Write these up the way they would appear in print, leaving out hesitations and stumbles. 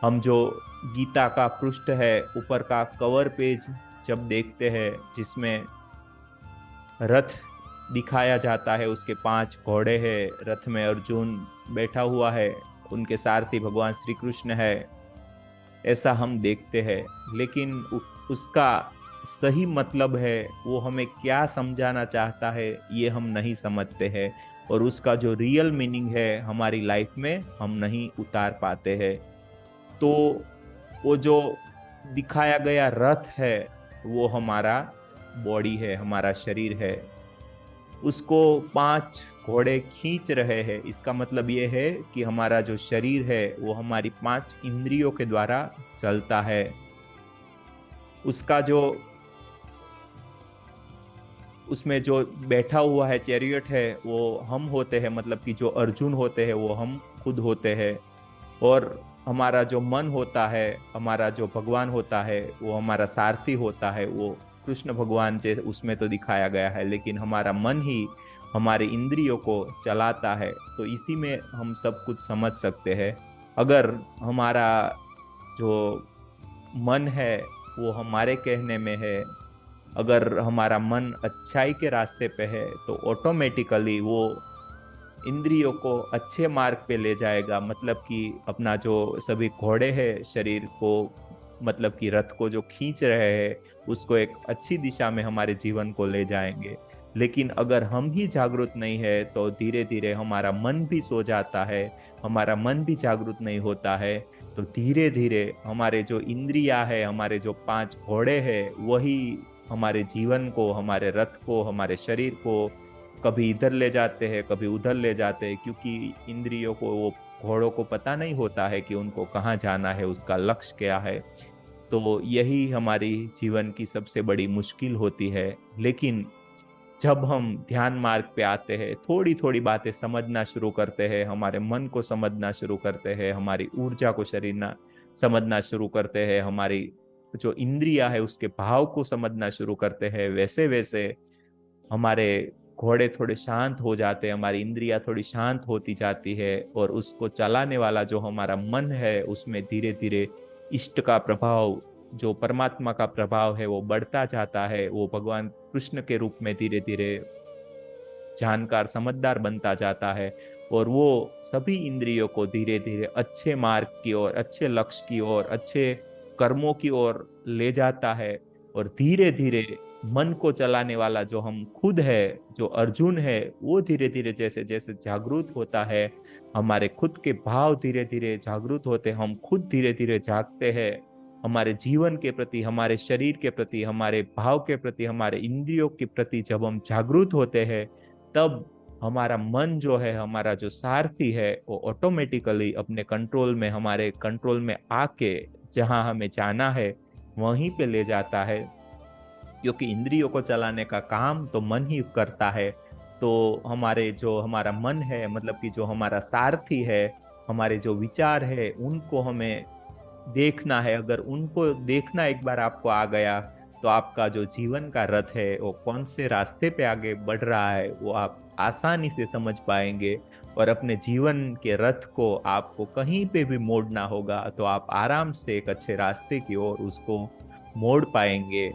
हम जो गीता का पृष्ठ है, ऊपर का कवर पेज जब देखते हैं, जिसमें रथ दिखाया जाता है, उसके 5 घोड़े हैं, रथ में अर्जुन बैठा हुआ है, उनके सारथी भगवान श्री कृष्ण है, ऐसा हम देखते हैं। लेकिन उसका सही मतलब है, वो हमें क्या समझाना चाहता है, ये हम नहीं समझते हैं। और उसका जो रियल मीनिंग है हमारी लाइफ में हम नहीं उतार पाते हैं। तो वो जो दिखाया गया रथ है, वो हमारा बॉडी है, हमारा शरीर है। उसको 5 घोड़े खींच रहे हैं, इसका मतलब ये है कि हमारा जो शरीर है वो हमारी 5 इंद्रियों के द्वारा चलता है। उसका जो उसमें जो बैठा हुआ है, चैरियट है, वो हम होते हैं, मतलब कि जो अर्जुन होते हैं वो हम खुद होते हैं। और हमारा जो मन होता है, हमारा जो भगवान होता है, वो हमारा सारथी होता है, वो कृष्ण भगवान जैसे उसमें तो दिखाया गया है, लेकिन हमारा मन ही हमारे इंद्रियों को चलाता है। तो इसी में हम सब कुछ समझ सकते हैं। अगर हमारा जो मन है वो हमारे कहने में है, अगर हमारा मन अच्छाई के रास्ते पे है, तो ऑटोमेटिकली वो इंद्रियों को अच्छे मार्ग पे ले जाएगा। मतलब कि अपना जो सभी घोड़े हैं शरीर को, मतलब कि रथ को जो खींच रहे हैं, उसको एक अच्छी दिशा में हमारे जीवन को ले जाएंगे। लेकिन अगर हम ही जागरूक नहीं है, तो धीरे धीरे हमारा मन भी सो जाता है, हमारा मन भी जागरूक नहीं होता है। तो धीरे धीरे हमारे जो इंद्रिया है, हमारे जो 5 घोड़े हैं, वही हमारे जीवन को, हमारे रथ को, हमारे शरीर को कभी इधर ले जाते हैं, कभी उधर ले जाते हैं, क्योंकि इंद्रियों को, वो घोड़ों को पता नहीं होता है कि उनको कहाँ जाना है, उसका लक्ष्य क्या है। तो यही हमारी जीवन की सबसे बड़ी मुश्किल होती है। लेकिन जब हम ध्यान मार्ग पे आते हैं, थोड़ी थोड़ी बातें समझना शुरू करते हैं, हमारे मन को समझना शुरू करते हैं, हमारी ऊर्जा को शरीर ना समझना शुरू करते हैं, हमारी जो इंद्रिया है उसके भाव को समझना शुरू करते हैं, वैसे वैसे हमारे घोड़े थोड़े शांत हो जाते हैं, हमारी इंद्रियां थोड़ी शांत होती जाती है। और उसको चलाने वाला जो हमारा मन है, उसमें धीरे धीरे इष्ट का प्रभाव, जो परमात्मा का प्रभाव है, वो बढ़ता जाता है। वो भगवान कृष्ण के रूप में धीरे धीरे जानकार समझदार बनता जाता है। और वो सभी इंद्रियों को धीरे धीरे अच्छे मार्ग की ओर, अच्छे लक्ष्य की ओर, अच्छे कर्मों की ओर ले जाता है। और धीरे धीरे मन को चलाने वाला जो हम खुद है, जो अर्जुन है, वो धीरे धीरे जैसे जैसे जागरूक होता है, हमारे खुद के भाव धीरे धीरे जागरूक होते हैं, हम खुद धीरे धीरे जागते हैं। हमारे जीवन के प्रति, हमारे शरीर के प्रति, हमारे भाव के प्रति, हमारे इंद्रियों के प्रति जब हम जागरूक होते हैं, तब हमारा मन जो है, हमारा जो सारथी है, वो ऑटोमेटिकली अपने कंट्रोल में, हमारे कंट्रोल में आके जहां हमें जाना है वहीं पे ले जाता है। क्योंकि इंद्रियों को चलाने का काम तो मन ही करता है। तो हमारे जो हमारा मन है, मतलब कि जो हमारा सारथी है, हमारे जो विचार है, उनको हमें देखना है। अगर उनको देखना एक बार आपको आ गया, तो आपका जो जीवन का रथ है वो कौन से रास्ते पे आगे बढ़ रहा है, वो आप आसानी से समझ पाएंगे। और अपने जीवन के रथ को आपको कहीं पे भी मोड़ना होगा, तो आप आराम से एक अच्छे रास्ते की ओर उसको मोड़ पाएंगे।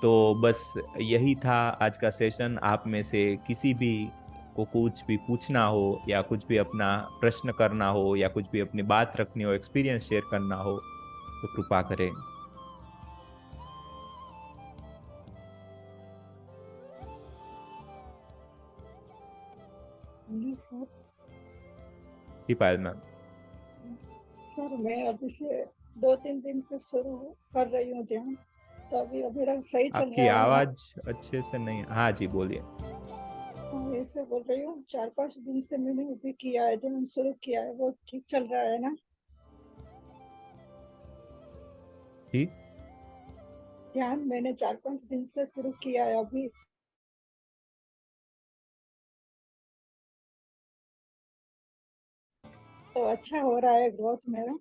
तो बस यही था आज का सेशन। आप में से किसी भी को कुछ भी पूछना हो, या कुछ भी अपना प्रश्न करना हो, या कुछ भी अपनी बात रखनी हो, एक्सपीरियंस शेयर करना हो, तो कृपा करें। जी सर। जी पायल मैम। सर मैं अभी से 2-3 दिन से शुरू कर रही हूँ ध्यान, तो अभी अब मेरा सही चल आपकी रहा है ना? आवाज अच्छे से नहीं, हाँ जी बोलिए। हाँ, ऐसे बोल रही हूँ, 4-5 दिन से मैंने अभी किया है, ध्यान शुरू किया है, वो ठीक चल रहा है ना? ठीक। ध्यान मैंने 4-5 दिन से शुरू किया है अभी, तो अच्छा हो रहा है ग्रोथ मेरा।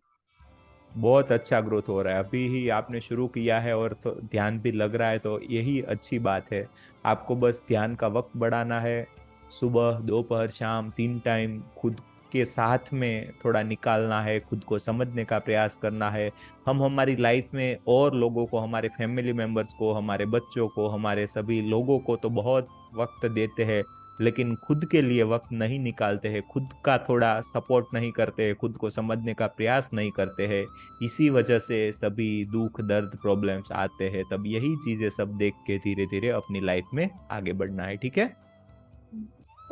बहुत अच्छा ग्रोथ हो रहा है, अभी ही आपने शुरू किया है और तो ध्यान भी लग रहा है, तो यही अच्छी बात है। आपको बस ध्यान का वक्त बढ़ाना है। सुबह, दोपहर, शाम 3 टाइम खुद के साथ में थोड़ा निकालना है, खुद को समझने का प्रयास करना है। हम हमारी लाइफ में और लोगों को, हमारे फैमिली मेंबर्स को, हमारे बच्चों को, हमारे सभी लोगों को तो बहुत वक्त देते हैं, लेकिन खुद के लिए वक्त नहीं निकालते हैं, खुद का थोड़ा सपोर्ट नहीं करते हैं, खुद को समझने का प्रयास नहीं करते हैं। इसी वजह से सभी दुख दर्द प्रॉब्लम्स आते हैं। तब यही चीजें सब देख के धीरे धीरे अपनी लाइफ में आगे बढ़ना है, ठीक है।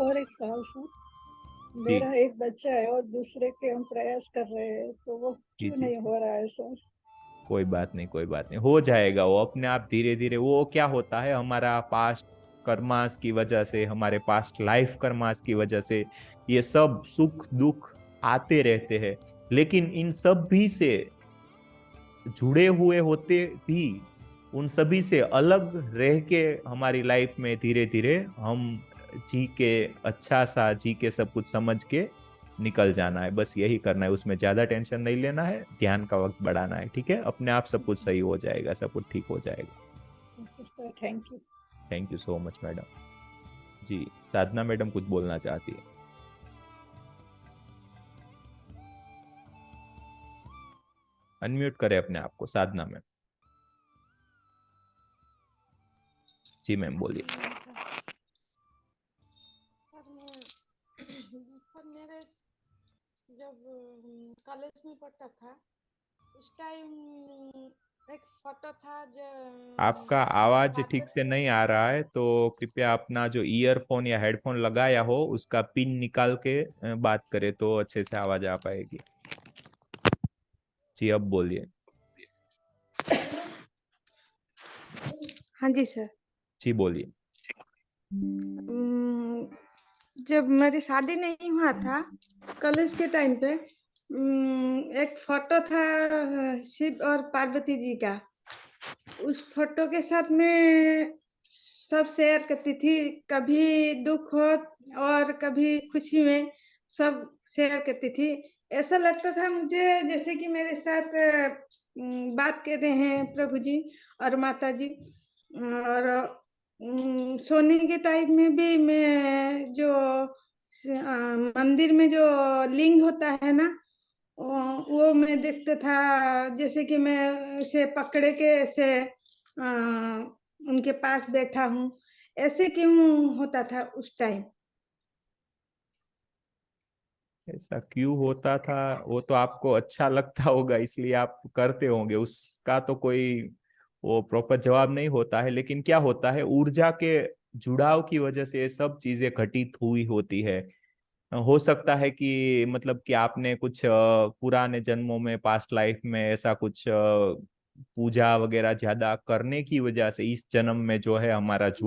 और एक सवाल सर, जी मेरा एक बच्चा है और दूसरे के हम प्रयास कर रहे हैं, तो वो जी क्यों जी नहीं जी। हो रहा है सर? कोई बात नहीं, कोई बात नहीं, हो जाएगा वो अपने आप धीरे धीरे। वो क्या होता है, हमारा पास्ट कर्मास की वजह से, हमारे पास्ट लाइफ कर्मास की वजह से ये सब सुख दुख आते रहते हैं। लेकिन इन सब भी से जुड़े हुए होते भी, उन सभी से अलग रह के हमारी लाइफ में धीरे धीरे हम जी के, अच्छा सा जी के, सब कुछ समझ के निकल जाना है। बस यही करना है, उसमें ज्यादा टेंशन नहीं लेना है, ध्यान का वक्त बढ़ाना है, ठीक है। अपने आप सब कुछ सही हो जाएगा, सब कुछ ठीक हो जाएगा। Sir thank you. Thank you so much madam. जी, साधना मैडम कुछ बोलना चाहती है। अनम्यूट करें अपने आप को, साधना मैम। जी मैम बोलिए। सर मैं सर मेरे जब कॉलेज में पढ़ता था उस टाइम एक फोटो था जो आपका आवाज ठीक से पार्वती नहीं आ रहा है, तो कृपया अपना जो ईयरफोन या हेडफोन लगाया हो उसका पिन निकाल के बात करे तो अच्छे से आवाज आ पाएगी। जी अब बोलिए। हाँ जी सर। जी बोलिए। जब मेरी शादी नहीं हुआ था कॉलेज के टाइम पे एक फोटो था शिव और पार्वती जी का। उस फोटो के साथ में सब शेयर करती थी, कभी दुख हो और कभी खुशी में सब शेयर करती थी। ऐसा लगता था मुझे जैसे कि मेरे साथ बात कर रहे हैं प्रभु जी और माता जी। और सोने के टाइम में भी मैं जो मंदिर में जो लिंग होता है ना, वो मैं देखता था जैसे कि मैं उसे पकड़े के ऐसे उनके पास बैठा हूँ। ऐसे क्यों होता था उस टाइम? ऐसा क्यों होता था, वो तो आपको अच्छा लगता होगा इसलिए आप करते होंगे, उसका तो कोई वो प्रॉपर जवाब नहीं होता है। लेकिन क्या होता है, ऊर्जा के जुड़ाव की वजह से ये सब चीजें घटित हुई होती है। हो सकता है कि मतलब कि आपने कुछ पुराने जन्मों में, पास्ट लाइफ में ऐसा कुछ पूजा वगैरह ज्यादा करने की वजह से इस जन्म में जो है हमारा